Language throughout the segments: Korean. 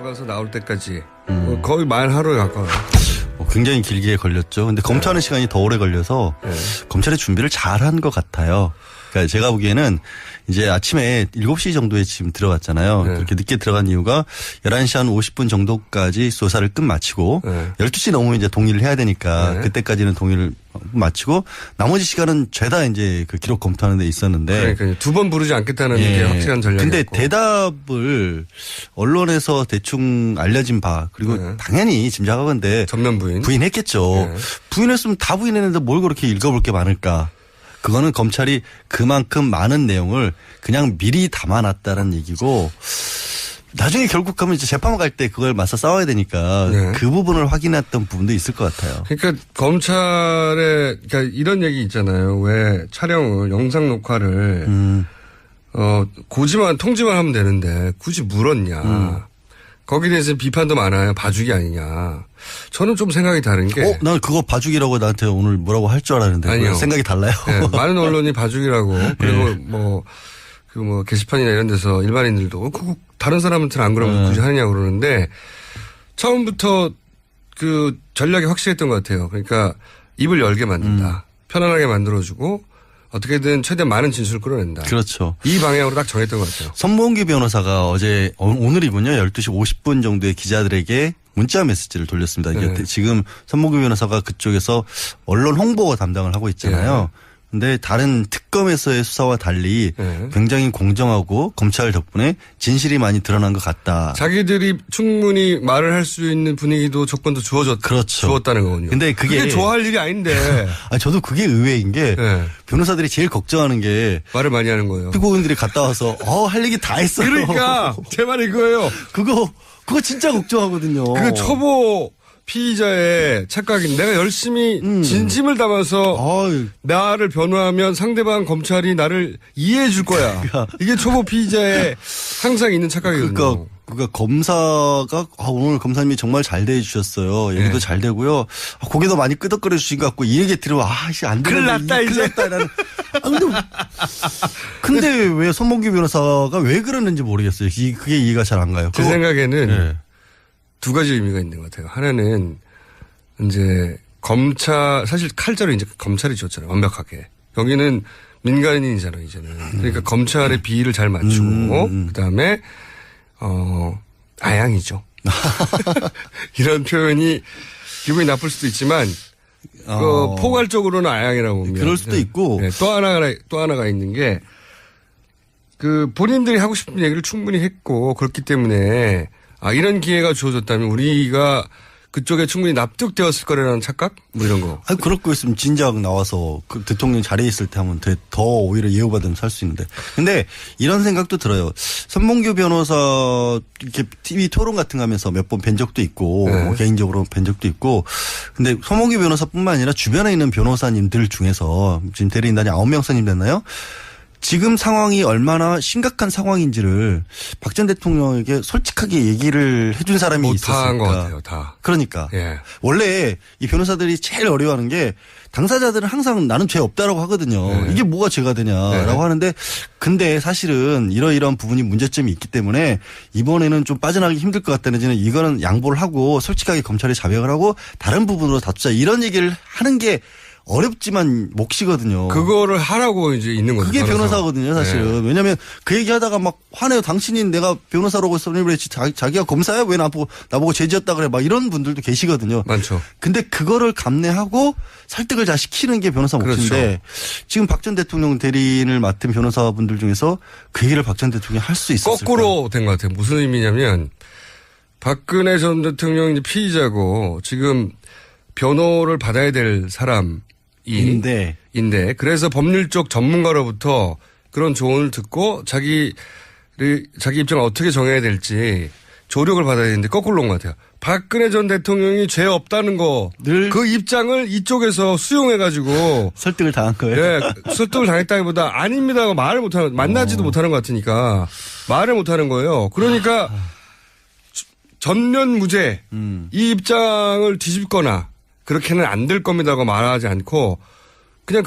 들어가서 나올 때까지 거의 만 하루에 가까워요. 굉장히 길게 걸렸죠. 근데 검토하는 시간이 더 오래 걸려서 검찰의 준비를 잘한 것 같아요. 그러니까 제가 보기에는 이제 아침에 7시 정도에 지금 들어갔잖아요. 그렇게 늦게 들어간 이유가 11시 한 50분 정도까지 수사를 끝마치고 12시 넘으면 이제 동의를 해야 되니까 그때까지는 동의를 마치고 나머지 시간은 죄다 이제 그 기록 검토하는 데 있었는데. 그러니까 두 번 부르지 않겠다는 게 확실한 전략이었고. 근데 대답을 언론에서 대충 알려진 바 그리고 당연히 짐작하건대 전면 부인했겠죠. 부인했으면 다 부인했는데 뭘 그렇게 읽어볼 게 많을까. 그거는 검찰이 그만큼 많은 내용을 그냥 미리 담아놨다는 얘기고 나중에 결국 가면 이제 재판 갈 때 그걸 맞서 싸워야 되니까 그 부분을 확인했던 부분도 있을 것 같아요. 그러니까 검찰에 그러니까 이런 얘기 있잖아요. 왜 촬영을 영상 녹화를 통지만 하면 되는데 굳이 물었냐. 거기에 대해서 비판도 많아요. 봐주기 아니냐. 저는 좀 생각이 다른 게. 난 그거 봐주기라고 나한테 오늘 뭐라고 할 줄 알았는데. 아니요. 생각이 달라요. 네, 많은 언론이 봐주기라고. 그리고 게시판이나 이런 데서 일반인들도 그거 다른 사람한테는 안 그러면 굳이 하느냐고 그러는데 처음부터 그 전략이 확실했던 것 같아요. 그러니까 입을 열게 만든다. 편안하게 만들어주고 어떻게든 최대한 많은 진술을 끌어낸다. 그렇죠. 이 방향으로 딱 정했던 것 같아요. 손봉규 변호사가 오늘이군요. 12시 50분 정도에 기자들에게 문자 메시지를 돌렸습니다. 이게 지금 손봉규 변호사가 그쪽에서 언론 홍보 담당을 하고 있잖아요. 근데 다른 특검에서의 수사와 달리 굉장히 공정하고 검찰 덕분에 진실이 많이 드러난 것 같다. 자기들이 충분히 말을 할 수 있는 분위기도 조건도 그렇죠. 주었다는 거군요. 근데 그게 좋아할 일이 아닌데. 저도 그게 의외인 게 변호사들이 제일 걱정하는 게 말을 많이 하는 거예요. 피고인들이 갔다 와서 할 얘기 다 했어요. 그러니까 제 말이 그거예요. 그거 진짜 걱정하거든요. 그 초보 피의자의 착각인 내가 열심히 진심을 담아서 나를 변호하면 상대방 검찰이 나를 이해해 줄 거야. 이게 초보 피의자의 항상 있는 착각이거든요. 그러니까 검사가 오늘 검사님이 정말 잘 대해주셨어요. 얘기도 잘 되고요. 고개도 많이 끄덕거려 주신 것 같고 이 얘기 들으면 안 되는데. 큰일 났다 이제. 근데 왜 손봉규 변호사가 왜 그러는지 모르겠어요. 그게 이해가 잘 안 가요. 제 생각에는 두 가지 의미가 있는 것 같아요. 하나는 이제 사실 칼자루 이제 검찰이 줬잖아요. 완벽하게. 여기는 민간인이잖아요, 이제는. 그러니까 검찰의 비위를 잘 맞추고 그다음에 아양이죠. 이런 표현이 기분이 나쁠 수도 있지만 포괄적으로는 아양이라고 보면 그럴 수도 있고 또 하나가 있는 게 그 본인들이 하고 싶은 얘기를 충분히 했고 그렇기 때문에 이런 기회가 주어졌다면 우리가 그쪽에 충분히 납득되었을 거라는 착각? 뭐 이런 거. 그럴 거 있으면 진작 나와서 그 대통령 자리에 있을 때 하면 더 오히려 예우받으면서 할 수 있는데. 근데 이런 생각도 들어요. 손봉규 변호사 이렇게 TV 토론 같은 거 하면서 몇 번 뵌 적도 있고 개인적으로 뵌 적도 있고. 근데 손봉규 변호사뿐만 아니라 주변에 있는 변호사님들 중에서 지금 대리인단이 9명 선임 됐나요? 지금 상황이 얼마나 심각한 상황인지를 박 전 대통령에게 솔직하게 얘기를 해준 사람이 있었으니까. 못한 것 같아요, 다. 그러니까. 원래 이 변호사들이 제일 어려워하는 게 당사자들은 항상 나는 죄 없다라고 하거든요. 이게 뭐가 죄가 되냐라고 하는데 근데 사실은 이러이러한 부분이 문제점이 있기 때문에 이번에는 좀 빠져나가기 힘들 것 같다는 데는 이거는 양보를 하고 솔직하게 검찰에 자백을 하고 다른 부분으로 다투자 이런 얘기를 하는 게 어렵지만 몫이거든요. 그거를 하라고 이제 있는 거죠. 그게 변호사거든요, 사실은. 왜냐하면 그 얘기하다가 막 화내요. 당신이 내가 변호사라고 선임을 했지 자기가 검사야 왜 나보고 죄지었다 그래. 막 이런 분들도 계시거든요. 많죠. 근데 그거를 감내하고 설득을 잘 시키는 게 변호사 몫인데 그렇죠. 지금 박 전 대통령 대리인을 맡은 변호사분들 중에서 그 얘기를 박 전 대통령이 할 수 있었을까? 거꾸로 된 것 같아요. 무슨 의미냐면 박근혜 전 대통령이 피의자고 지금 변호를 받아야 될 사람인데 그래서 법률적 전문가로부터 그런 조언을 듣고 자기 입장을 어떻게 정해야 될지 조력을 받아야 되는데 거꾸로 온 것 같아요. 박근혜 전 대통령이 죄 없다는 거 그 입장을 이쪽에서 수용해가지고 설득을 당한 거예요. 네, 설득을 당했다기보다 아닙니다. 말을 못하는 만나지도 못하는 것 같으니까 말을 못하는 거예요. 그러니까 전면 무죄 이 입장을 뒤집거나 그렇게는 안 될 겁니다고 말하지 않고 그냥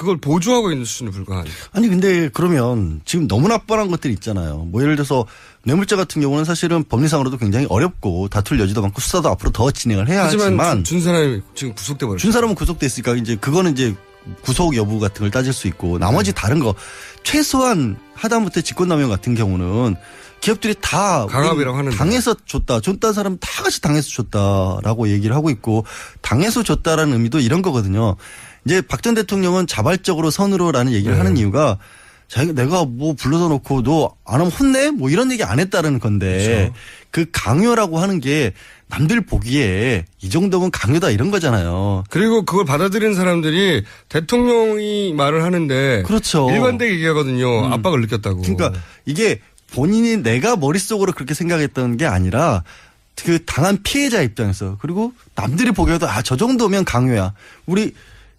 그걸 보조하고 있는 수준에 불과한. 아니 근데 그러면 지금 너무나 뻔한 것들이 있잖아요. 뭐 예를 들어서 뇌물죄 같은 경우는 사실은 법리상으로도 굉장히 어렵고 다툴 여지도 많고 수사도 앞으로 더 진행을 해야 하지만 준 사람이 지금 구속돼 버렸어요. 준 사람은 구속됐으니까 이제 그거는 이제 구속 여부 같은 걸 따질 수 있고 나머지 다른 거 최소한 하다못해 직권남용 같은 경우는 기업들이 다 강압이라고 하는데 당해서 줬다는 사람 다 같이 당해서 줬다라고 얘기를 하고 있고 당해서 줬다라는 의미도 이런 거거든요. 이제 박 전 대통령은 자발적으로 선으로라는 얘기를 하는 이유가 자기가 내가 뭐 불러다 놓고 너 안 하면 혼내? 뭐 이런 얘기 안 했다는 건데 그렇죠. 그 강요라고 하는 게 남들 보기에 이 정도면 강요다 이런 거잖아요. 그리고 그걸 받아들이는 사람들이 대통령이 말을 하는데 그렇죠. 일관되게 얘기하거든요. 압박을 느꼈다고. 그러니까 이게 본인이 내가 머릿속으로 그렇게 생각했던 게 아니라 그 당한 피해자 입장에서 그리고 남들이 보기에도 저 정도면 강요야. 우리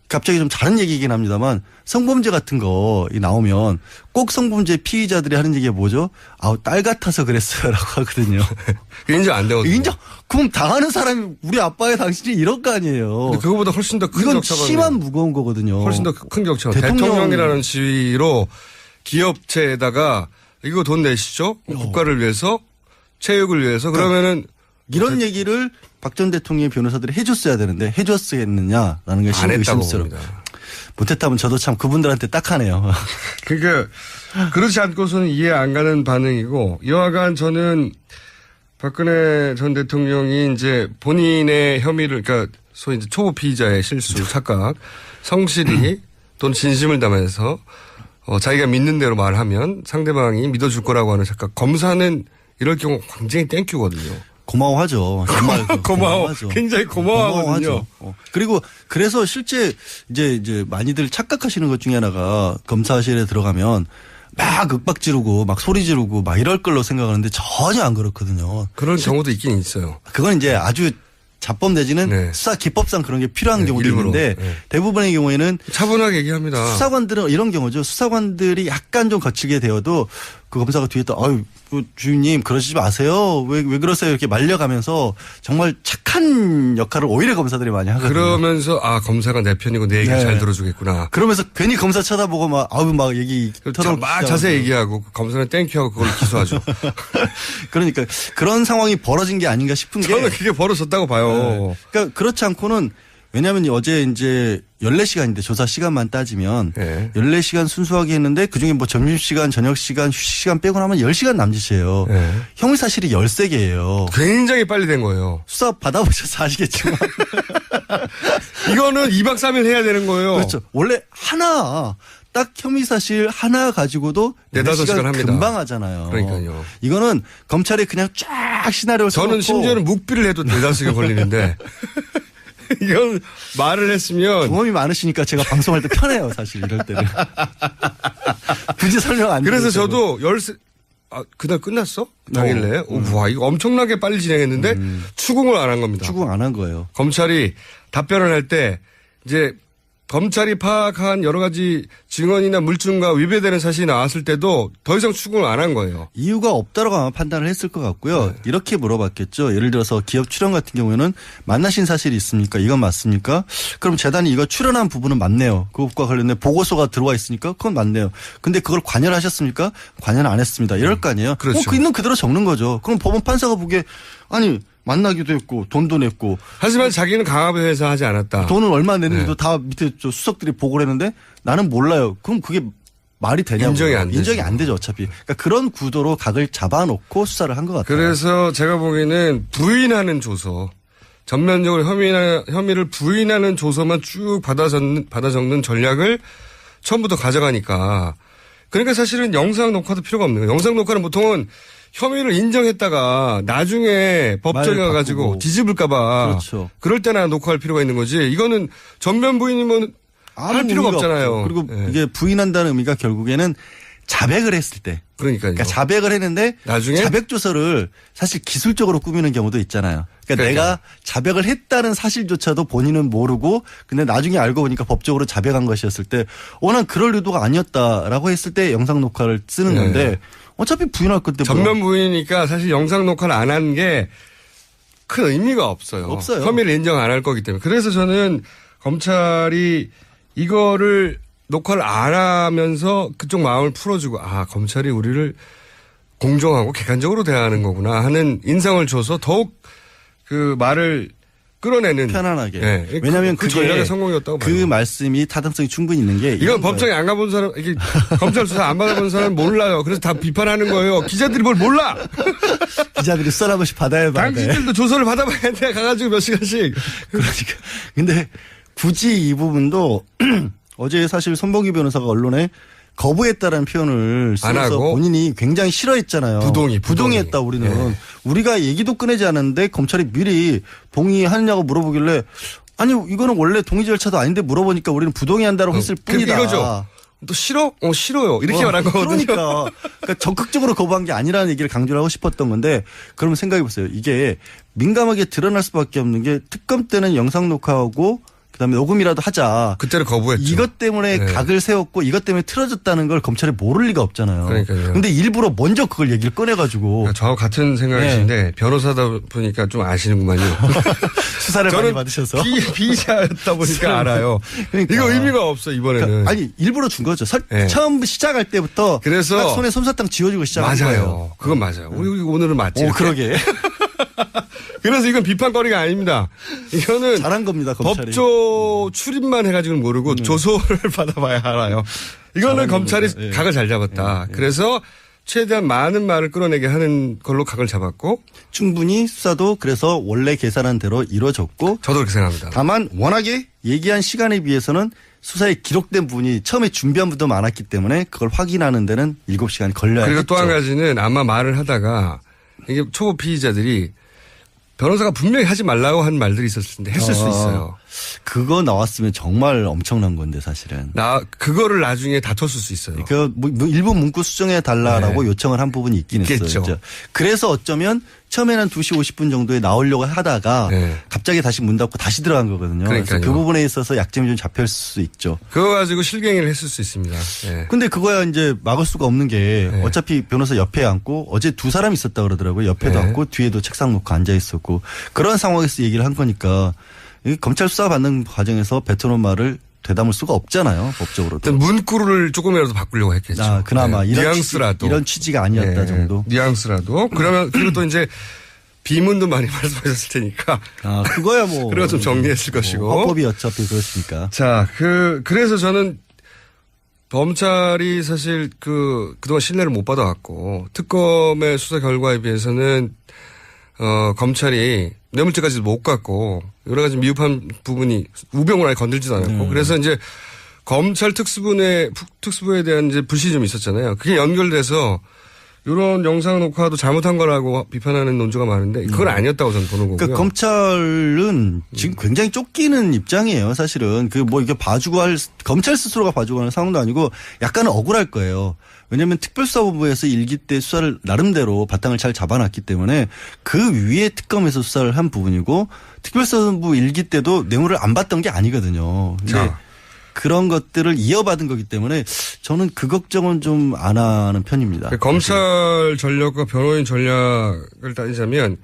갑자기 좀 다른 얘기이긴 합니다만 성범죄 같은 거 나오면 꼭 성범죄 피의자들이 하는 얘기가 뭐죠? 딸 같아서 그랬어요라고 하거든요. 인정 안 되거든요. 인정? 그럼 당하는 사람이 우리 아빠의 당신이 이럴 거 아니에요. 근데 그거보다 훨씬 더 큰 이건 격차가 심한 무거운 거거든요. 훨씬 더 큰 격차가. 대통령이라는 지위로 기업체에다가 이거 돈 내시죠? 국가를 위해서 체육을 위해서 그러면은 이런 얘기를 박 전 대통령의 변호사들이 해줬어야 되는데 해줬겠느냐라는 게 안 했다고 의심스러워. 봅니다. 못했다면 저도 참 그분들한테 딱하네요. 그러니까 그렇지 않고서는 이해 안 가는 반응이고 여하간 저는 박근혜 전 대통령이 이제 본인의 혐의를 그러니까 소위 이제 초보 피의자의 실수 착각 성실히 또는 진심을 담아서 자기가 믿는 대로 말하면 상대방이 믿어줄 거라고 하는 착각 검사는 이럴 경우 굉장히 땡큐거든요. 고마워하죠. 정말 고마워하죠. 굉장히 고마워하거든요. 그리고 그래서 실제 이제 많이들 착각하시는 것 중에 하나가 검사실에 들어가면 막 윽박 지르고 막 소리 지르고 막 이럴 걸로 생각하는데 전혀 안 그렇거든요. 그런 경우도 있긴 있어요. 그건 이제 아주 자법 내지는 수사 기법상 그런 게 필요한 경우도 일부러. 있는데 대부분의 경우에는 차분하게 얘기합니다. 수사관들은 이런 경우죠. 수사관들이 약간 좀 거칠게 되어도 그 검사가 뒤에 또 주임님 그러시지 마세요. 왜 그러세요? 이렇게 말려가면서 정말 착한 역할을 오히려 검사들이 많이 하거든요. 그러면서 검사가 내 편이고 내 얘기를 잘 들어주겠구나. 그러면서 괜히 검사 쳐다보고 막 얘기 털어놓고 막 자세히 얘기하고 검사는 땡큐하고 그걸 기소하죠. 그러니까 그런 상황이 벌어진 게 아닌가 싶은 게 저는 그게 벌어졌다고 봐요. 그러니까 그렇지 않고는 왜냐하면 어제 이제 14시간인데 조사 시간만 따지면 14시간 순수하게 했는데 그중에 뭐 점심시간, 저녁시간, 휴식시간 빼고 나면 10시간 남짓이에요. 형사실이 13개예요. 굉장히 빨리 된 거예요. 수사 받아보셔서 아시겠지만. 이거는 2박 3일 해야 되는 거예요. 그렇죠. 원래 딱 혐의사실 하나 가지고도 4-5시간 합니다. 금방 하잖아요. 그러니까요. 이거는 검찰이 그냥 쫙 시나리오를 저는 써놓고 심지어는 묵비를 해도 4-5시간 걸리는데 이건 말을 했으면 경험이 많으시니까 제가 방송할 때 편해요. 사실 이럴 때는. 굳이 설명 안 그래서 드려도. 저도 그날 끝났어? 당일에? 와, 이거 엄청나게 빨리 진행했는데 추궁을 안 한 겁니다. 추궁 안 한 거예요. 검찰이 답변을 할 때 이제 검찰이 파악한 여러 가지 증언이나 물증과 위배되는 사실이 나왔을 때도 더 이상 추궁을 안 한 거예요. 이유가 없다라고 아마 판단을 했을 것 같고요. 이렇게 물어봤겠죠. 예를 들어서 기업 출연 같은 경우에는 만나신 사실이 있습니까? 이건 맞습니까? 그럼 재단이 이거 출연한 부분은 맞네요. 그것과 관련된 보고서가 들어와 있으니까 그건 맞네요. 근데 그걸 관여하셨습니까? 관여는 안 했습니다. 이럴 거 아니에요. 그렇죠. 그 있는 그대로 적는 거죠. 그럼 법원 판사가 보기에 만나기도 했고 돈도 냈고. 하지만 자기는 강압에 회사 하지 않았다. 돈은 얼마 냈는지도 다 밑에 수석들이 보고를 했는데 나는 몰라요. 그럼 그게 말이 되냐고. 인정이 안 되죠 어차피. 그러니까 그런 구도로 각을 잡아놓고 수사를 한 것 같아요. 그래서 제가 보기에는 부인하는 조서. 전면적으로 혐의를 부인하는 조서만 쭉 받아 적는 전략을 처음부터 가져가니까. 그러니까 사실은 영상 녹화도 필요가 없는 거예요. 영상 녹화는 보통은 혐의를 인정했다가 나중에 법정에 가가지고 뒤집을까봐. 그렇죠. 그럴 때나 녹화할 필요가 있는 거지. 이거는 전면 부인이면 할 필요가 없잖아요. 없죠. 그리고 이게 부인한다는 의미가 결국에는 자백을 했을 때. 그러니까요. 그러니까 자백을 했는데 나중에 자백 조서를 사실 기술적으로 꾸미는 경우도 있잖아요. 그러니까 내가 자백을 했다는 사실조차도 본인은 모르고 근데 나중에 알고 보니까 법적으로 자백한 것이었을 때 난 그럴 의도가 아니었다라고 했을 때 영상 녹화를 쓰는 건데 어차피 부인할 건데 전면 부인이니까 사실 영상 녹화를 안 한 게 큰 의미가 없어요. 혐의를 인정 안 할 거기 때문에. 그래서 저는 검찰이 이거를 녹화를 안 하면서 그쪽 마음을 풀어주고 검찰이 우리를 공정하고 객관적으로 대하는 거구나 하는 인상을 줘서 더욱 그 말을 끌어내는 편안하게. 네. 왜냐하면 그 전략의 성공이었다고 봐요. 그 말씀이 타당성이 충분히 있는 게 이건 법정에 안 가본 사람, 이게 검찰 수사 안 받아본 사람 몰라요. 그래서 다 비판하는 거예요. 기자들이 뭘 몰라. 기자들이 수사 한 번씩 받아야 돼. 당신들도 조서를 받아봐야 돼. 가가지고 몇 시간씩. 그러니까. 근데 굳이 이 부분도 어제 사실 손범규 변호사가 언론에 거부했다라는 표현을 써서 본인이 굉장히 싫어했잖아요. 부동의했다 우리는. 네. 우리가 얘기도 꺼내지 않았는데 검찰이 미리 동의하느냐고 물어보길래 아니 이거는 원래 동의 절차도 아닌데 물어보니까 우리는 부동의한다고 했을 뿐이다. 이거죠. 또 싫어? 싫어요. 이렇게 말한 거거든요. 그러니까 적극적으로 거부한 게 아니라는 얘기를 강조를 하고 싶었던 건데 그러면 생각해 보세요. 이게 민감하게 드러날 수밖에 없는 게 특검 때는 영상 녹화하고 그다음에 녹음이라도 하자. 그때는 거부했죠. 이것 때문에 네. 각을 세웠고 이것 때문에 틀어졌다는 걸 검찰이 모를 리가 없잖아요. 그러니까요. 근데 일부러 먼저 그걸 얘기를 꺼내가지고. 저하고 같은 생각이신데 네. 변호사다 보니까 좀 아시는구만요. 수사를 많이 받으셔서. 피의자였다 보니까 알아요. 그러니까. 이거 의미가 없어 이번에는. 그러니까 아니 일부러 준 거죠. 네. 처음 시작할 때부터 그래서 손에 솜사탕 쥐어주고 시작한 맞아요. 거예요. 그건 맞아요. 우리 오늘은 맞지. 그러게. 그래서 이건 비판거리가 아닙니다. 이거는 잘한 겁니다. 검찰이. 법조 출입만 해가지고는 모르고 조소를 받아봐야 알아요. 이거는 검찰이 겁니다. 각을 잘 잡았다. 그래서 최대한 많은 말을 끌어내게 하는 걸로 각을 잡았고 충분히 수사도 그래서 원래 계산한 대로 이루어졌고 저도 그렇게 생각합니다. 다만 워낙에 얘기한 시간에 비해서는 수사에 기록된 부분이 처음에 준비한 부분도 많았기 때문에 그걸 확인하는 데는 7시간이 걸려야 그리고 했죠. 또 한 가지는 아마 말을 하다가 이게 초보 피의자들이 변호사가 분명히 하지 말라고 한 말들이 있었을 텐데 했을 수 있어요. 그거 나왔으면 정말 엄청난 건데 사실은. 그거를 나중에 다퉜을 수 있어요. 일부 문구 수정해 달라라고 요청을 한 부분이 있긴 했어요. 그래서 어쩌면 처음에는 2시 50분 정도에 나오려고 하다가 갑자기 다시 문 닫고 다시 들어간 거거든요. 그래서 그 부분에 있어서 약점이 좀 잡혔을 수 있죠. 그거 가지고 실갱이를 했을 수 있습니다. 근데 그거야 이제 막을 수가 없는 게 어차피 변호사 옆에 앉고 어제 2사람 있었다 그러더라고요. 옆에도 앉고 뒤에도 책상 놓고 앉아 있었고 그런 상황에서 얘기를 한 거니까 검찰 수사 받는 과정에서 뱉어놓은 말을 되담을 수가 없잖아요. 법적으로도. 문구를 조금이라도 바꾸려고 했겠죠. 그나마 뉘앙스라도. 이런 취지가 아니었다 정도. 뉘앙스라도. 그리고 또 이제 비문도 많이 말씀하셨을 테니까. 그거야 뭐. 그거 좀 정리했을 것이고. 헌법이 어차피 그렇습니까. 자, 그래서 저는 검찰이 사실 그동안 신뢰를 못 받아왔고 특검의 수사 결과에 비해서는 검찰이 뇌물죄까지도 못 갔고 여러 가지 미흡한 부분이 우병우를 아예 건들지도 않았고 그래서 이제 검찰 특수부에 대한 이제 불신이 좀 있었잖아요. 그게 연결돼서 이런 영상 녹화도 잘못한 거라고 비판하는 논조가 많은데 그건 아니었다고 저는 보는 거고요. 그러니까 검찰은 지금 굉장히 쫓기는 입장이에요. 사실은 이게 봐주고 검찰 스스로가 봐주고 하는 상황도 아니고 약간은 억울할 거예요. 왜냐하면 특별수사본부에서 일기 때 수사를 나름대로 바탕을 잘 잡아놨기 때문에 그 위에 특검에서 수사를 한 부분이고 특별수사본부 일기 때도 뇌물을 안 받던 게 아니거든요. 근데 그런 것들을 이어받은 거기 때문에 저는 그 걱정은 좀 안 하는 편입니다. 검찰 전략과 변호인 전략을 따지자면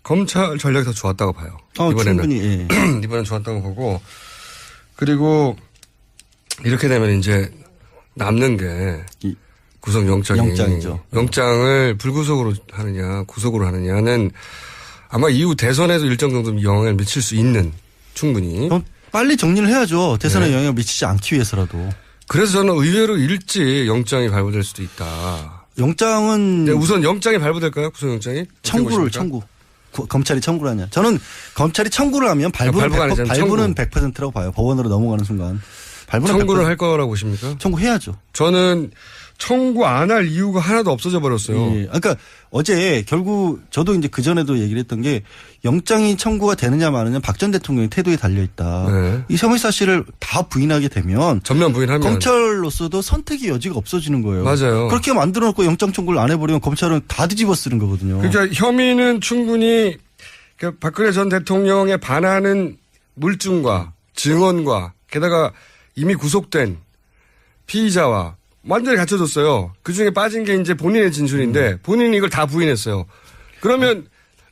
검찰 전략이 더 좋았다고 봐요. 이번에는. 충분히. 이번엔 좋았다고 보고 그리고 이렇게 되면 이제 남는 게 영장이죠. 영장을 불구속으로 하느냐 구속으로 하느냐는 아마 이후 대선에도 일정 정도 영향을 미칠 수 있는 충분히. 빨리 정리를 해야죠. 대선에 영향을 미치지 않기 위해서라도. 그래서 저는 의외로 일찍 영장이 발부될 수도 있다. 영장은. 우선 영장이 발부될까요? 구속영장이? 청구. 검찰이 청구를 하냐. 저는 검찰이 청구를 하면 발부는 100%라고 봐요. 법원으로 넘어가는 순간. 청구를 할 거라고 보십니까? 청구해야죠. 저는 청구 안 할 이유가 하나도 없어져 버렸어요. 그러니까 어제 결국 저도 이제 그전에도 얘기를 했던 게 영장이 청구가 되느냐 마느냐 박 전 대통령의 태도에 달려있다. 이 혐의 사실을 다 부인하게 되면 전면 부인하면 검찰로서도 선택의 여지가 없어지는 거예요. 맞아요. 그렇게 만들어 놓고 영장 청구를 안 해버리면 검찰은 다 뒤집어 쓰는 거거든요. 그러니까 혐의는 충분히 박근혜 전 대통령에 반하는 물증과 증언과 게다가 이미 구속된 피의자와 완전히 갖춰졌어요. 그중에 빠진 게 이제 본인의 진술인데 본인이 이걸 다 부인했어요. 그러면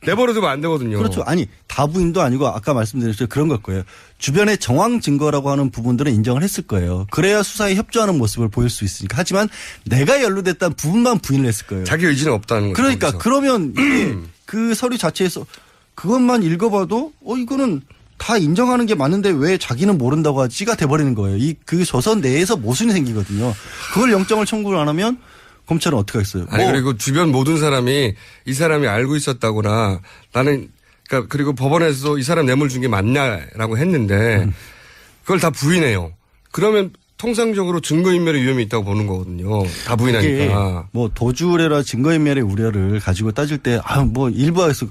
내버려두면 안 되거든요. 그렇죠. 아니 다 부인도 아니고 아까 말씀드렸죠. 그런 걸 거예요. 주변에 정황 증거라고 하는 부분들은 인정을 했을 거예요. 그래야 수사에 협조하는 모습을 보일 수 있으니까. 하지만 내가 연루됐다는 부분만 부인을 했을 거예요. 자기 의지는 없다는 거죠. 그러니까 거기서. 그러면 이게 그 서류 자체에서 그것만 읽어봐도 이거는 다 인정하는 게 맞는데 왜 자기는 모른다고 하지가 돼버리는 거예요. 그 조선 내에서 모순이 생기거든요. 그걸 영장을 청구를 안 하면 검찰은 어떻게 하겠어요? 아니 그리고 주변 모든 사람이 이 사람이 알고 있었다거나 나는 그러니까 그리고 법원에서도 이 사람 뇌물 준 게 맞냐라고 했는데 그걸 다 부인해요. 그러면 통상적으로 증거인멸의 위험이 있다고 보는 거거든요. 다 부인하니까. 뭐 도주의뢰라 증거인멸의 우려를 가지고 따질 때 뭐 일부에서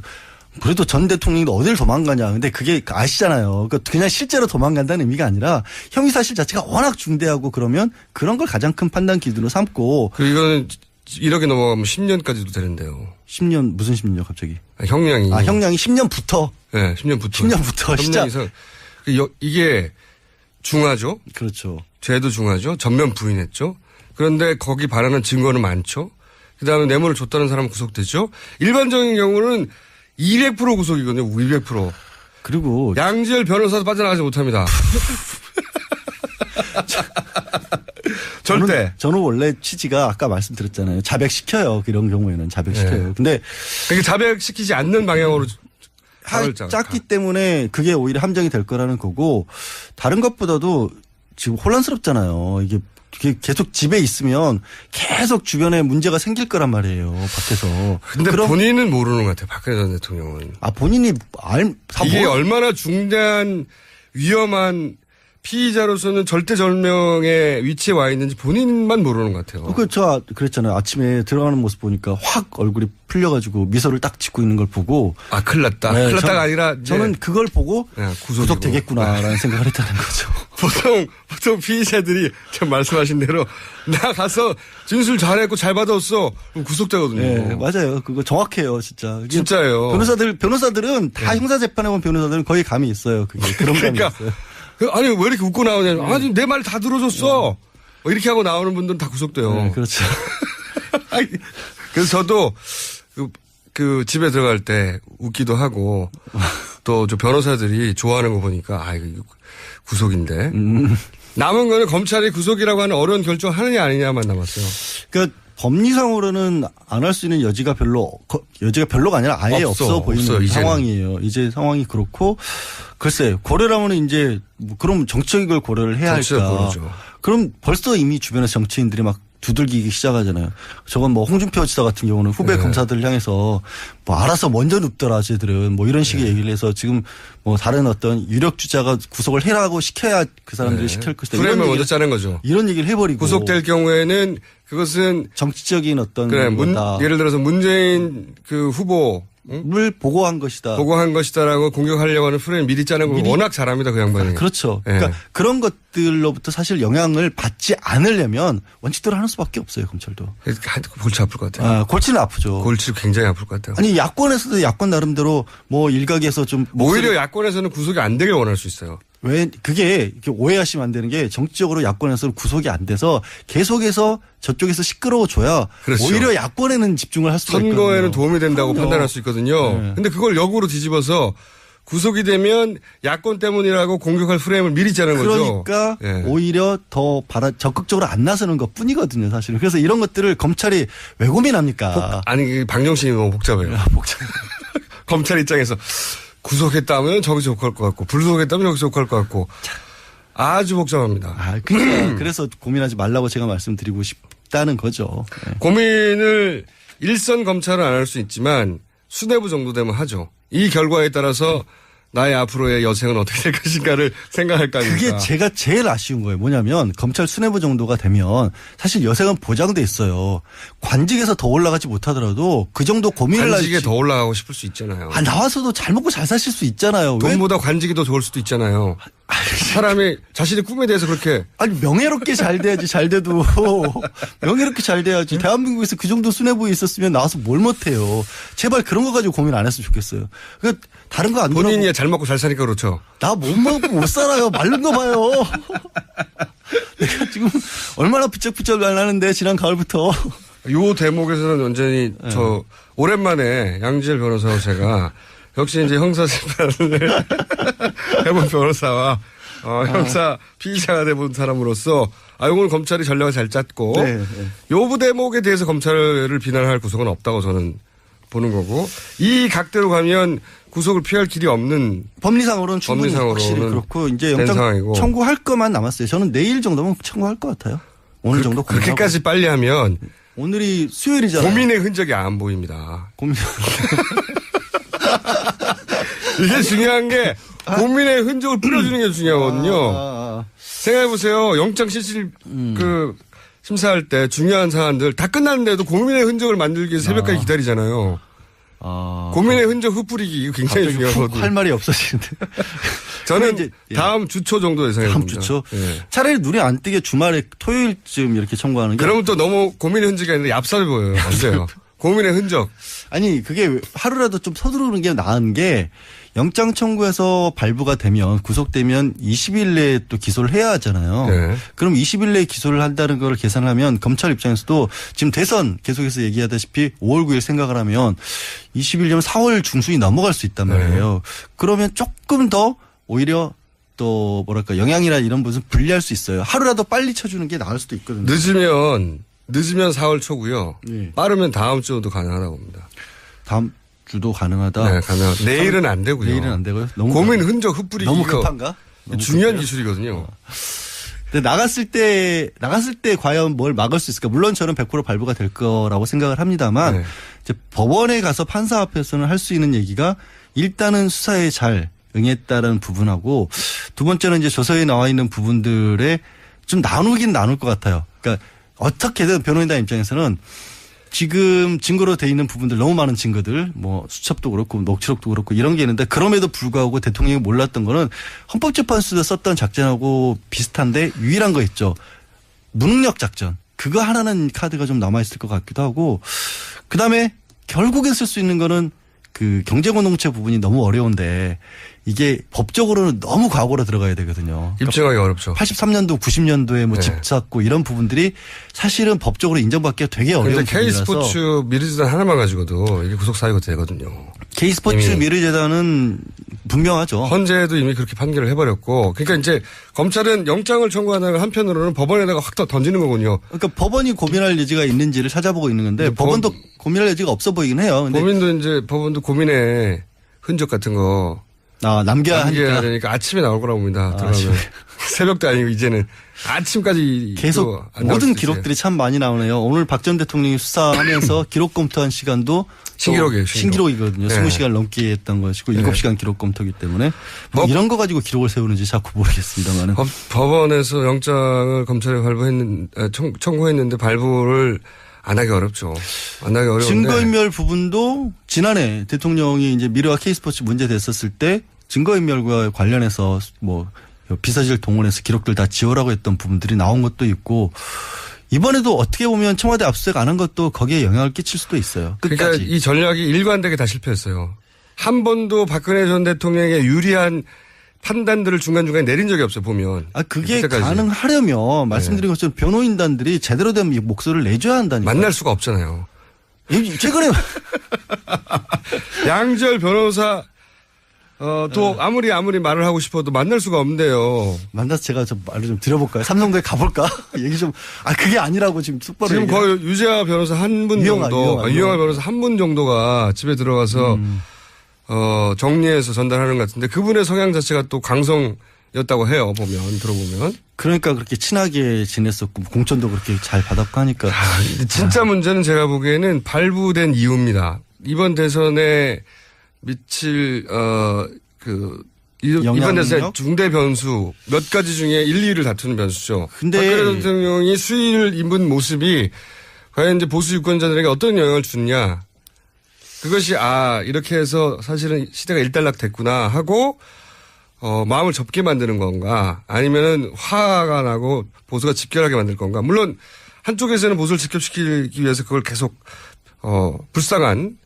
그래도 전 대통령이 어딜 도망가냐. 근데 그게 아시잖아요. 그냥 실제로 도망간다는 의미가 아니라 혐의 사실 자체가 워낙 중대하고 그러면 그런 걸 가장 큰 판단 기준으로 삼고. 이거는 1억이 넘어가면 10년까지도 되는데요. 10년 무슨 10년요 갑자기? 형량이. 형량이 10년부터. 네, 10년부터. 10년부터 시작. 이게 중하죠. 그렇죠. 죄도 중하죠. 전면 부인했죠. 그런데 거기 반하는 증거는 많죠. 그다음에 뇌물을 줬다는 사람은 구속되죠. 일반적인 경우는 200% 구속이거든요. 200%. 그리고 양지열 변호사도 빠져나가지 못합니다. 절대. 저는 원래 취지가 아까 말씀드렸잖아요. 자백시켜요. 이런 경우에는 자백시켜요. 네. 근데 그게 자백시키지 않는 방향으로 작기 때문에 그게 오히려 함정이 될 거라는 거고 다른 것보다도 지금 혼란스럽잖아요. 이게 계속 집에 있으면 계속 주변에 문제가 생길 거란 말이에요. 밖에서. 근데 본인은 모르는 것 같아요. 박근혜 전 대통령은. 본인이 이게 얼마나 중대한 위험한 피의자로서는 절대절명의 위치에 와 있는지 본인만 모르는 것 같아요. 저 그랬잖아요. 아침에 들어가는 모습 보니까 확 얼굴이 풀려가지고 미소를 딱 짓고 있는 걸 보고. 큰일 났다. 네, 큰일 났다가 아니라. 저는 그걸 보고 구속되겠구나라는 생각을 했다는 거죠. 보통 피의자들이 참 말씀하신 대로 나 가서 진술 잘했고 잘 받았어. 그럼 구속되거든요. 네, 맞아요. 그거 정확해요, 진짜. 진짜예요. 변호사들은 다 형사재판에 온 변호사들은 거의 감이 있어요. 그런 감이 있어요. 아니 왜 이렇게 웃고 나오냐. 아니 내 말 다 들어줬어. 이렇게 하고 나오는 분들은 다 구속돼요. 네, 그렇죠. 그래서 저도 그 집에 들어갈 때 웃기도 하고 또 저 변호사들이 좋아하는 거 보니까 이거 구속인데. 남은 거는 검찰이 구속이라고 하는 어려운 결정 하느냐 아니냐만 남았어요. 그러니까 법리상으로는 안 할 수 있는 여지가 별로가 아니라 아예 없어 보이는 상황이에요. 이제 상황이 그렇고 글쎄 고려라면 이제 그럼 정치적인 걸 고려를 해야 할까. 고려죠. 그럼 벌써 이미 주변에서 정치인들이 막 두들기기 시작하잖아요. 저건 뭐 홍준표 지사 같은 경우는 후배 검사들을 향해서 뭐 알아서 먼저 눕더라 쟤들은 뭐 이런 식의 얘기를 해서 지금 뭐 다른 어떤 유력 주자가 구속을 해라고 시켜야 그 사람들이 시킬 것이다. 프레임을 먼저 짜는 거죠. 이런 얘기를 해버리고 구속될 경우에는 그것은 정치적인 어떤 예를 들어서 문재인 그 후보 을 보고한 것이다라고 공격하려고 하는 프레임 미리 짜는 걸 워낙 잘합니다. 그 양반이. 그렇죠. 그러니까 그런 것들로부터 사실 영향을 받지 않으려면 원칙대로 하는 수밖에 없어요. 검찰도. 골치 아플 것 같아요. 골치는 아프죠. 골치 굉장히 아플 것 같아요. 아니 야권에서도 야권 나름대로 뭐 일각에서 좀 오히려 야권에서는 구속이 안 되길 원할 수 있어요. 왜 그게 오해하시면 안 되는 게 정치적으로 야권에서 구속이 안 돼서 계속해서 저쪽에서 시끄러워줘야 그렇죠. 오히려 야권에는 집중을 할 수가 있거든요. 선거에는 도움이 된다고 판단할 수 있거든요. 근데 그걸 역으로 뒤집어서 구속이 되면 야권 때문이라고 공격할 프레임을 미리 짜는 거죠. 그러니까 오히려 더 적극적으로 안 나서는 것 뿐이거든요. 사실은. 그래서 이런 것들을 검찰이 왜 고민합니까? 방정식이 너무 복잡해요. 검찰 입장에서 구속했다면 저기서 욕할 것 같고 불구속했다면 여기서 욕할 것 같고 아주 복잡합니다. 그러니까 그래서 고민하지 말라고 제가 말씀드리고 싶다는 거죠. 고민을 일선 검찰은 안 할 수 있지만 수뇌부 정도 되면 하죠. 이 결과에 따라서 나의 앞으로의 여생은 어떻게 될 것인가를 생각할 거 아닙니까? 그게 제가 제일 아쉬운 거예요. 뭐냐면 검찰 수뇌부 정도가 되면 사실 여생은 보장돼 있어요. 관직에서 더 올라가지 못하더라도 그 정도 고민을 관직에 더 올라가고 싶을 수 있잖아요. 나와서도 잘 먹고 잘 사실 수 있잖아요. 돈보다 관직이 더 좋을 수도 있잖아요. 사람이 자신의 꿈에 대해서 그렇게. 명예롭게 잘 돼야지. 잘 돼도. 명예롭게 잘 돼야지. 대한민국에서 그 정도 수뇌부에 있었으면 나와서 뭘 못해요. 제발 그런 거 가지고 고민 안 했으면 좋겠어요. 다른 거 안 들어보고. 본인이 잘 먹고 잘 사니까 그렇죠. 나 못 먹고 못 살아요. 마른 거 봐요. 내가 지금 얼마나 부쩍부쩍 말라는데 지난 가을부터. 요 대목에서는 완전히 저 오랜만에 양지열 변호사와 제가 역시 이제 형사 재판을 해본 변호사와 형사 피의자가 돼본 사람으로서 오늘 검찰이 전략을 잘 짰고 요 대목에 대해서 검찰을 비난할 구석은 없다고 저는 보는 거고 이 각대로 가면 구속을 피할 길이 없는 법리상으로는 충분히 확실히 그렇고 이제 영장 상황이고. 청구할 것만 남았어요. 저는 내일 정도면 청구할 것 같아요. 오늘 정도 그렇게까지 빨리 하면 오늘이 수요일이잖아요. 고민의 흔적이 안 보입니다. 고민. 이게 중요한 게 고민의 흔적을 뿌려주는 게 중요하거든요. 생각해보세요. 영장 실질 심사할 때 중요한 사안들 다 끝났는데도 고민의 흔적을 만들기 위해서 새벽까지 기다리잖아요. 고민의 흔적 흩뿌리기 이거 굉장히 중요하거든요. 할 말이 없어지는데. 저는 이제 다음 주초 정도 예상해봅니다. 다음 주초? 차라리 눈에 안 띄게 주말에 토요일쯤 이렇게 청구하는 게. 그러면 또 너무 고민의 흔적이 아니라 얍삽해 보여요. 안 돼요. 고민의 흔적. 아니 그게 하루라도 좀 서두르는 게 나은 게 영장 청구해서 발부가 되면 구속되면 20일 내에 또 기소를 해야 하잖아요. 네. 그럼 20일 내에 기소를 한다는 걸 계산하면 검찰 입장에서도 지금 대선 계속해서 얘기하다시피 5월 9일 생각을 하면 20일이면 4월 중순이 넘어갈 수 있단 말이에요. 그러면 조금 더 오히려 또 뭐랄까 영향이나 이런 부분 불리할 수 있어요. 하루라도 빨리 쳐주는 게 나을 수도 있거든요. 늦으면 4월 초고요. 빠르면 다음 주도 가능하다고 봅니다. 다음 주도 가능하다. 네, 가능하다. 내일은 안 되고요. 내일은 안 되고요. 너무 고민 흔적 흩뿌리기 너무 급한가? 중요한 기술이거든요. 근데 나갔을 때 과연 뭘 막을 수 있을까? 물론 저는 100% 발부가 될 거라고 생각을 합니다만 이제 법원에 가서 판사 앞에서는 할 수 있는 얘기가 일단은 수사에 잘 응했다는 부분하고 두 번째는 이제 조서에 나와 있는 부분들에 좀 나누긴 나눌 것 같아요. 그러니까 어떻게든 변호인단 입장에서는 지금 증거로 돼 있는 부분들 너무 많은 증거들 뭐 수첩도 그렇고 녹취록도 그렇고 이런 게 있는데 그럼에도 불구하고 대통령이 몰랐던 거는 헌법재판소에서 썼던 작전하고 비슷한데 유일한 거 있죠. 무능력 작전. 그거 하나는 카드가 좀 남아있을 것 같기도 하고 그다음에 결국에 쓸 수 있는 거는 그 경제공동체 부분이 너무 어려운데 이게 법적으로는 너무 과거로 들어가야 되거든요. 입증하기 어렵죠. 83년도, 90년도에 뭐 집 샀고 이런 부분들이 사실은 법적으로 인정받기가 되게 어려운 부분이라서. K스포츠 미르재단 하나만 가지고도 이게 구속사유가 되거든요. K스포츠 미르재단은 분명하죠. 헌재도 이미 그렇게 판결을 해버렸고 그러니까 이제 검찰은 영장을 청구하는 한편으로는 법원에다가 확 던지는 거군요. 그러니까 법원이 고민할 여지가 있는지를 찾아보고 있는 건데 법원도 고민할 여지가 없어 보이긴 해요. 근데 법원도 고민의 흔적 같은 거 남겨야 되니까 아침에 나올 거라고 봅니다. 들어가면. 새벽도 아니고 이제는 아침까지 계속 모든 기록들이 참 많이 나오네요. 오늘 박 전 대통령이 수사하면서 기록 검토한 시간도 신기록이거든요. 20시간 넘게 했던 것이고 7시간 기록 검토기 때문에 뭐 이런 거 가지고 기록을 세우는지 자꾸 모르겠습니다만은. 법원에서 영장을 검찰에 청구했는데 발부를 안 하기 어렵죠. 안 하기 어려운데. 증거인멸 부분도 지난해 대통령이 이제 미르와 K스포츠 문제 됐었을 때 증거인멸과 관련해서 뭐 비서실 동원해서 기록들 다 지우라고 했던 부분들이 나온 것도 있고 이번에도 어떻게 보면 청와대 압수수색 안 한 것도 거기에 영향을 끼칠 수도 있어요. 끝까지. 그러니까 이 전략이 일관되게 다 실패했어요. 한 번도 박근혜 전 대통령에게 유리한 판단들을 중간중간에 내린 적이 없어요, 보면. 그게 가능하려면 말씀드린 것처럼 변호인단들이 제대로 된 목소리를 내줘야 한다니까요. 만날 수가 없잖아요. 최근에. 양지열 변호사 또 아무리 말을 하고 싶어도 만날 수가 없는데요. 만나서 제가 좀 말을 좀 드려볼까요? 삼성도에 가볼까? 얘기 좀. 그게 아니라고 지금 똑바로. 지금 거의 유재하 변호사 한 분 정도, 유영하 변호사 한 분 정도가 집에 들어가서 정리해서 전달하는 것 같은데 그분의 성향 자체가 또 강성이었다고 해요. 들어보면. 그러니까 그렇게 친하게 지냈었고 공천도 그렇게 잘 받았고 하니까. 진짜 문제는 제가 보기에는 발부된 이유입니다. 이번 대선에 미칠 이번 대선의 중대 변수 몇 가지 중에 1, 2위를 다투는 변수죠. 근데 박근혜 대통령이 수위를 입은 모습이 과연 이제 보수 유권자들에게 어떤 영향을 주느냐. 그것이 이렇게 해서 사실은 시대가 일단락 됐구나 하고 마음을 접게 만드는 건가 아니면은 화가 나고 보수가 집결하게 만들 건가. 물론 한쪽에서는 보수를 집결시키기 위해서 그걸 계속 불쌍한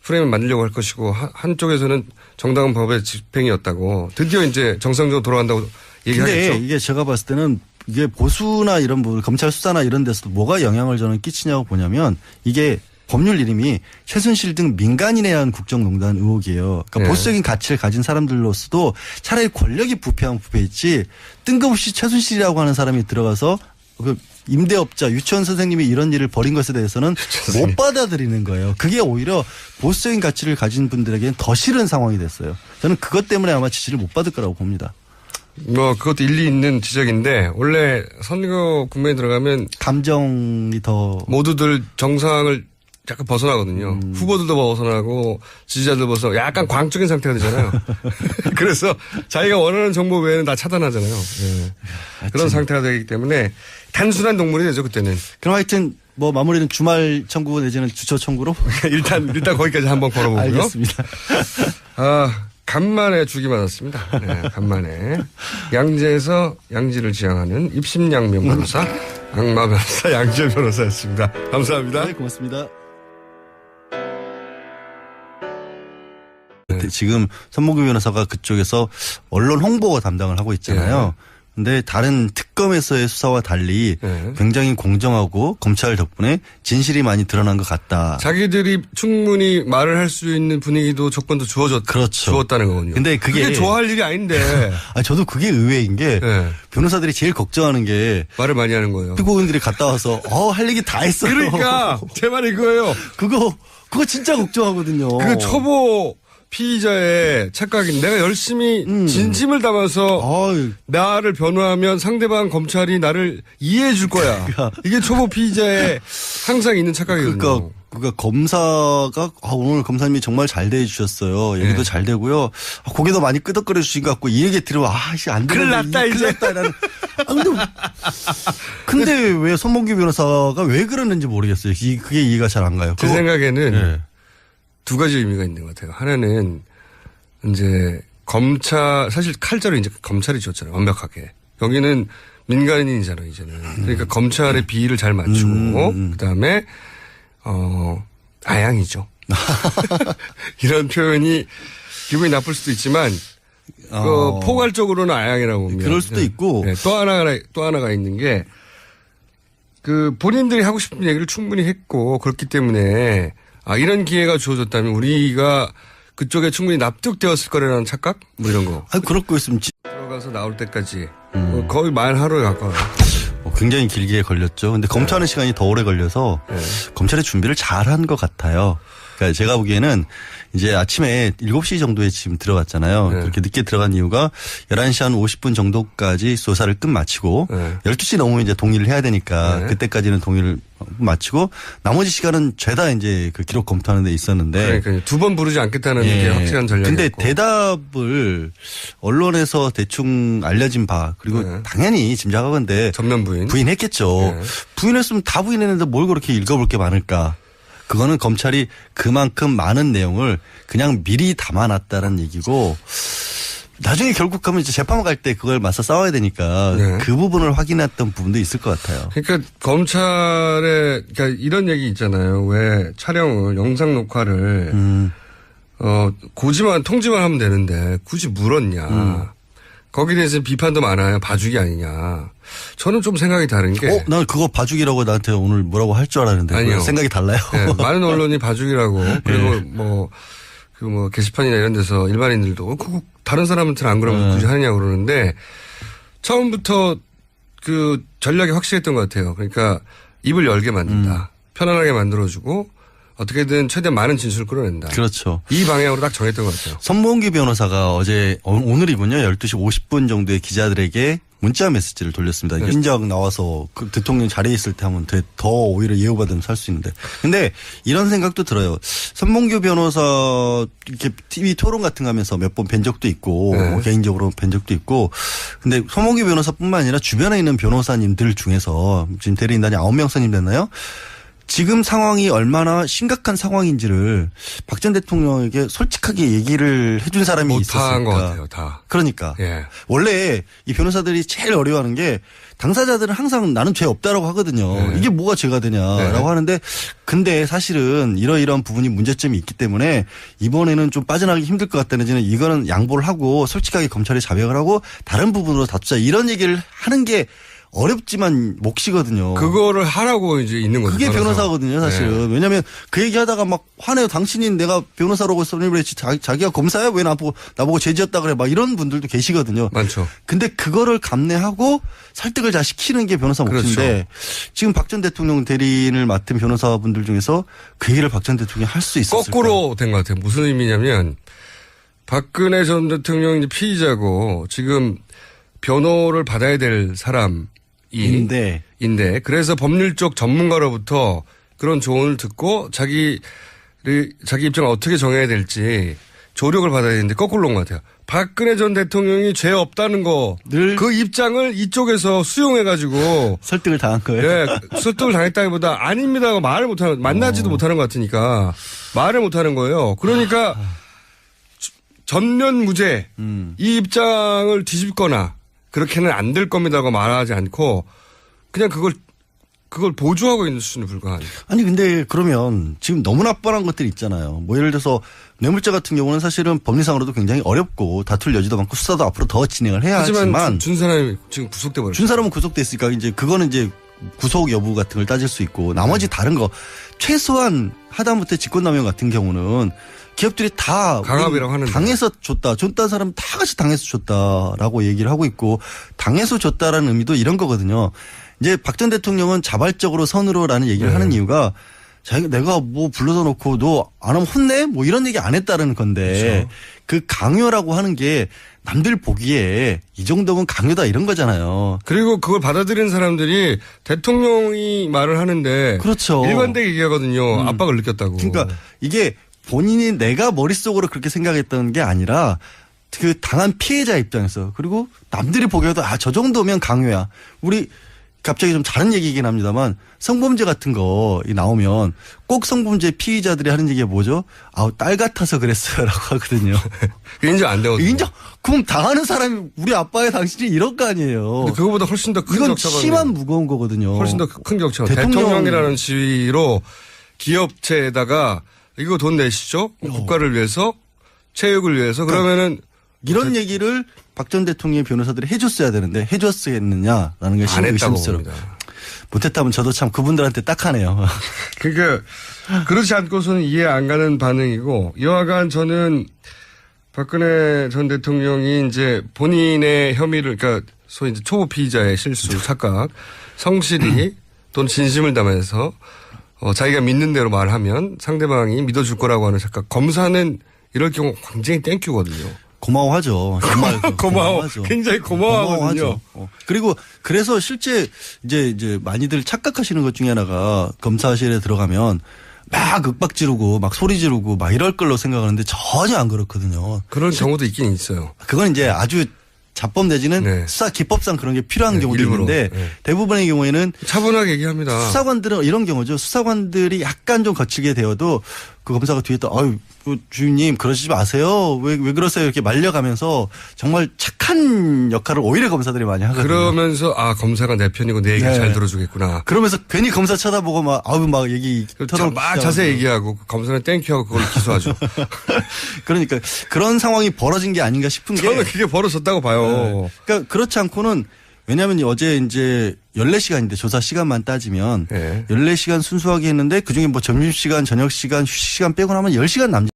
프레임을 만들려고 할 것이고 한쪽에서는 정당한 법의 집행이었다고 드디어 이제 정상적으로 돌아간다고 얘기하겠죠. 근데 이게 제가 봤을 때는 이게 보수나 이런 부분 검찰 수사나 이런 데서도 뭐가 영향을 저는 끼치냐고 보냐면 이게 법률 이름이 최순실 등 민간인에 의한 국정농단 의혹이에요. 그러니까 네. 보수적인 가치를 가진 사람들로서도 차라리 권력이 부패하면 부패했지 뜬금없이 최순실이라고 하는 사람이 들어가서 그 임대업자 유치원 선생님이 이런 일을 벌인 것에 대해서는 못 받아들이는 거예요. 그게 오히려 보수적인 가치를 가진 분들에게는 더 싫은 상황이 됐어요. 저는 그것 때문에 아마 지지를 못 받을 거라고 봅니다. 뭐 그것도 일리 있는 지적인데 원래 선거 국면에 들어가면 감정이 더 모두들 정상을 약간 벗어나거든요. 후보들도 벗어나고 지지자들도 벗어나고 약간 광적인 상태가 되잖아요. 그래서 자기가 원하는 정보 외에는 다 차단하잖아요. 네. 그런 상태가 되기 때문에 단순한 동물이 되죠 그때는. 그럼 하여튼 뭐 마무리는 주말 청구 내지는 주초 청구로 일단 거기까지 한번 걸어보고요. 알겠습니다. 간만에 죽이 맞았습니다. 네, 간만에 양재에서 양지를 지향하는 입심양명 변호사 악마 변호사 양재 변호사였습니다. 감사합니다. 네, 고맙습니다. 지금 선봉규 변호사가 그쪽에서 언론 홍보 담당을 하고 있잖아요. 근데 다른 특검에서의 수사와 달리 굉장히 공정하고 검찰 덕분에 진실이 많이 드러난 것 같다. 자기들이 충분히 말을 할 수 있는 분위기도 조건도 그렇죠. 주었다는 거군요. 근데 그게 좋아할 일이 아닌데. 저도 그게 의외인 게 변호사들이 제일 걱정하는 게 말을 많이 하는 거예요. 피고인들이 갔다 와서 할 얘기 다 했어요. 그러니까 제 말이 그거예요. 그거 진짜 걱정하거든요. 그 초보 피의자의 착각인 내가 열심히 진심을 담아서 나를 변호하면 상대방 검찰이 나를 이해해 줄 거야. 이게 초보 피의자의 항상 있는 착각이거든요. 그러니까 검사가 오늘 검사님이 정말 잘 대해주셨어요. 얘기도 잘 되고요. 고개도 많이 끄덕거려 주신 것 같고 이 얘기 들으면 안 되는데. 큰일 났다 이제. 근데 왜 손봉규 변호사가 왜 그러는지 모르겠어요. 그게 이해가 잘 안 가요. 제 생각에는 두 가지 의미가 있는 것 같아요. 하나는 이제 검찰 사실 칼자루 이제 검찰이 줬잖아요. 완벽하게. 여기는 민간인이잖아요. 이제는. 그러니까 검찰의 비위를 잘 맞추고 그다음에 아양이죠. 이런 표현이 기분이 나쁠 수도 있지만 포괄적으로는 아양이라고 봅니다. 그럴 수도 있고 또 하나가 있는 게 그 본인들이 하고 싶은 얘기를 충분히 했고 그렇기 때문에 이런 기회가 주어졌다면 우리가 그쪽에 충분히 납득되었을 거라는 착각? 뭐 이런 거. 그럴 거 있으면 들어가서 나올 때까지 거의 말 하루에 가까워요. 굉장히 길게 걸렸죠. 근데 검토하는 시간이 더 오래 걸려서 검찰의 준비를 잘한 것 같아요. 그러니까 제가 보기에는 이제 아침에 7시 정도에 지금 들어갔잖아요. 그렇게 늦게 들어간 이유가 11시 한 50분 정도까지 조사를 끝마치고 12시 넘으면 이제 동의를 해야 되니까 그때까지는 동의를 마치고 나머지 시간은 죄다 이제 그 기록 검토하는 데 있었는데. 그러니까 두 번 부르지 않겠다는 게 확실한 전략이었고. 근데 대답을 언론에서 대충 알려진 바 그리고 당연히 짐작하건대 전면 부인했겠죠. 부인했으면 다 부인했는데 뭘 그렇게 읽어볼 게 많을까. 그거는 검찰이 그만큼 많은 내용을 그냥 미리 담아놨다는 얘기고 나중에 결국 가면 이제 재판 갈 때 그걸 맞서 싸워야 되니까 그 부분을 확인했던 부분도 있을 것 같아요. 그러니까 검찰에 그러니까 이런 얘기 있잖아요. 왜 촬영을 영상 녹화를 통지만 하면 되는데 굳이 물었냐. 거기에 대해서 비판도 많아요. 봐주기 아니냐. 저는 좀 생각이 다른 게. 난 그거 봐주기라고 나한테 오늘 뭐라고 할 줄 알았는데. 아니요. 생각이 달라요. 네, 많은 언론이 봐주기라고. 그리고 게시판이나 이런 데서 일반인들도 다른 사람한테는 안 그러면 굳이 하느냐고 그러는데 처음부터 그 전략이 확실했던 것 같아요. 그러니까 입을 열게 만든다. 편안하게 만들어주고 어떻게든 최대한 많은 진술을 끌어낸다. 그렇죠. 이 방향으로 딱 정했던 것 같아요. 선봉규 변호사가 오늘이군요. 12시 50분 정도에 기자들에게 문자 메시지를 돌렸습니다. 인적 나와서 그 대통령 자리에 있을 때 하면 더 오히려 예우받으면 살 수 있는데. 근데 이런 생각도 들어요. 선봉규 변호사 이렇게 TV 토론 같은 거 하면서 몇 번 뵌 적도 있고 개인적으로 뵌 적도 있고. 근데 선봉규 변호사뿐만 아니라 주변에 있는 변호사님들 중에서 지금 대리인단이 9명 선임됐나요? 지금 상황이 얼마나 심각한 상황인지를 박 전 대통령에게 솔직하게 얘기를 해준 사람이 있었을까. 다한 것 같아요. 다. 그러니까. 원래 이 변호사들이 제일 어려워하는 게 당사자들은 항상 나는 죄 없다라고 하거든요. 이게 뭐가 죄가 되냐라고 하는데 근데 사실은 이러이러한 부분이 문제점이 있기 때문에 이번에는 좀 빠져나가기 힘들 것 같다는 데는 이거는 양보를 하고 솔직하게 검찰에 자백을 하고 다른 부분으로 다투자 이런 얘기를 하는 게 어렵지만 몫이거든요. 그거를 하라고 이제 있는 거죠. 그게 변호사거든요, 사실은. 네. 왜냐하면 그 얘기하다가 막 화내요. 당신이 내가 변호사라고 써니브레치 자기가 검사야 왜 나보고 죄지었다 그래. 막 이런 분들도 계시거든요. 많죠. 근데 그거를 감내하고 설득을 잘 시키는 게 변호사 몫인데 그렇죠. 지금 박 전 대통령 대리인을 맡은 변호사분들 중에서 그 얘기를 박 전 대통령이 할 수 있었을까? 거꾸로 된 것 같아요. 무슨 의미냐면 박근혜 전 대통령이 피의자고 지금 변호를 받아야 될 사람인데 그래서 법률 쪽 전문가로부터 그런 조언을 듣고 자기 입장을 어떻게 정해야 될지 조력을 받아야 되는데 거꾸로 온 것 같아요. 박근혜 전 대통령이 죄 없다는 거 그 입장을 이쪽에서 수용해가지고 설득을 당한 거예요. 네, 설득을 당했다기보다 아닙니다고 말을 못하는 만나지도 못하는 것 같으니까 말을 못하는 거예요. 그러니까 전면 무죄 이 입장을 뒤집거나 그렇게는 안 될 겁니다고 말하지 않고 그냥 그걸 보조하고 있는 수준에 불과한. 아니 근데 그러면 지금 너무나 뻔한 것들이 있잖아요. 뭐 예를 들어서 뇌물죄 같은 경우는 사실은 법리상으로도 굉장히 어렵고 다툴 여지도 많고 수사도 앞으로 더 진행을 해야 하지만 준 사람이 지금 구속돼 버렸죠. 준 사람은 구속됐으니까 이제 그거는 이제 구속 여부 같은 걸 따질 수 있고 나머지 다른 거 최소한 하다못해 직권남용 같은 경우는 기업들이 다 강압이라고 하는데 당해서 줬다는 사람 다 같이 당해서 줬다라고 얘기를 하고 있고 당해서 줬다라는 의미도 이런 거거든요. 이제 박 전 대통령은 자발적으로 선으로라는 얘기를 하는 이유가 내가 뭐 불러다 놓고 너 안 하면 혼내? 뭐 이런 얘기 안 했다는 건데 그렇죠. 그 강요라고 하는 게 남들 보기에 이 정도면 강요다 이런 거잖아요. 그리고 그걸 받아들이는 사람들이 대통령이 말을 하는데 그렇죠. 일관되게 얘기하거든요. 압박을 느꼈다고. 그러니까 이게 본인이 내가 머릿속으로 그렇게 생각했던 게 아니라 그 당한 피해자 입장에서 그리고 남들이 보기에도 저 정도면 강요야. 우리 갑자기 좀 다른 얘기이긴 합니다만 성범죄 같은 거 나오면 꼭 성범죄 피의자들이 하는 얘기가 뭐죠? 딸 같아서 그랬어요라고 하거든요. 인정 안 되거든요. 인정. 그럼 당하는 사람이 우리 아빠의 당신이 이럴 거 아니에요. 근데 그거보다 훨씬 더 큰 이건 격차가 심한 무거운 거거든요. 훨씬 더 큰 격차가. 대통령이라는 지위로 기업체에다가 이거 돈 내시죠? 국가를 위해서 체육을 위해서 그러면은 이런 얘기를 박 전 대통령의 변호사들이 해줬어야 되는데 해줬겠느냐라는 게 안 했다고 봅니다. 못했다면 저도 참 그분들한테 딱하네요. 그러니까 그렇지 않고서는 이해 안 가는 반응이고 여하간 저는 박근혜 전 대통령이 이제 본인의 혐의를 그러니까 소위 이제 초보 피의자의 실수, 착각, 성실히 또는 진심을 담아서 자기가 믿는 대로 말하면 상대방이 믿어줄 거라고 하는 착각. 검사는 이럴 경우 굉장히 땡큐거든요. 고마워하죠. 정말 고마워하죠. 굉장히 고마워하거든요. 그리고 그래서 실제 이제 많이들 착각하시는 것 중에 하나가 검사실에 들어가면 막 윽박 지르고 막 소리 지르고 막 이럴 걸로 생각하는데 전혀 안 그렇거든요. 그런 경우도 있긴 있어요. 그건 이제 아주 자법 내지는 수사 기법상 그런 게 필요한 경우도 일부러. 있는데 대부분의 경우에는 차분하게 얘기합니다. 수사관들은 이런 경우죠. 수사관들이 약간 좀 거칠게 되어도 그 검사가 뒤에 또 주임님 그러시지 마세요. 왜 그러세요? 이렇게 말려가면서 정말 착한 역할을 오히려 검사들이 많이 하거든요. 그러면서 검사가 내 편이고 내 얘기를 잘 들어주겠구나. 그러면서 괜히 검사 쳐다보고 막 얘기 막 자세히 얘기하고 검사는 땡큐하고 그걸 기소하죠. 그러니까 그런 상황이 벌어진 게 아닌가 싶은 게 저는 그게 벌어졌다고 봐요. 그러니까 그렇지 않고는 왜냐하면 어제 이제 14시간인데 조사 시간만 따지면 14시간 순수하게 했는데 그중에 뭐 점심시간, 저녁시간, 휴식시간 빼고 나면 10시간 남짓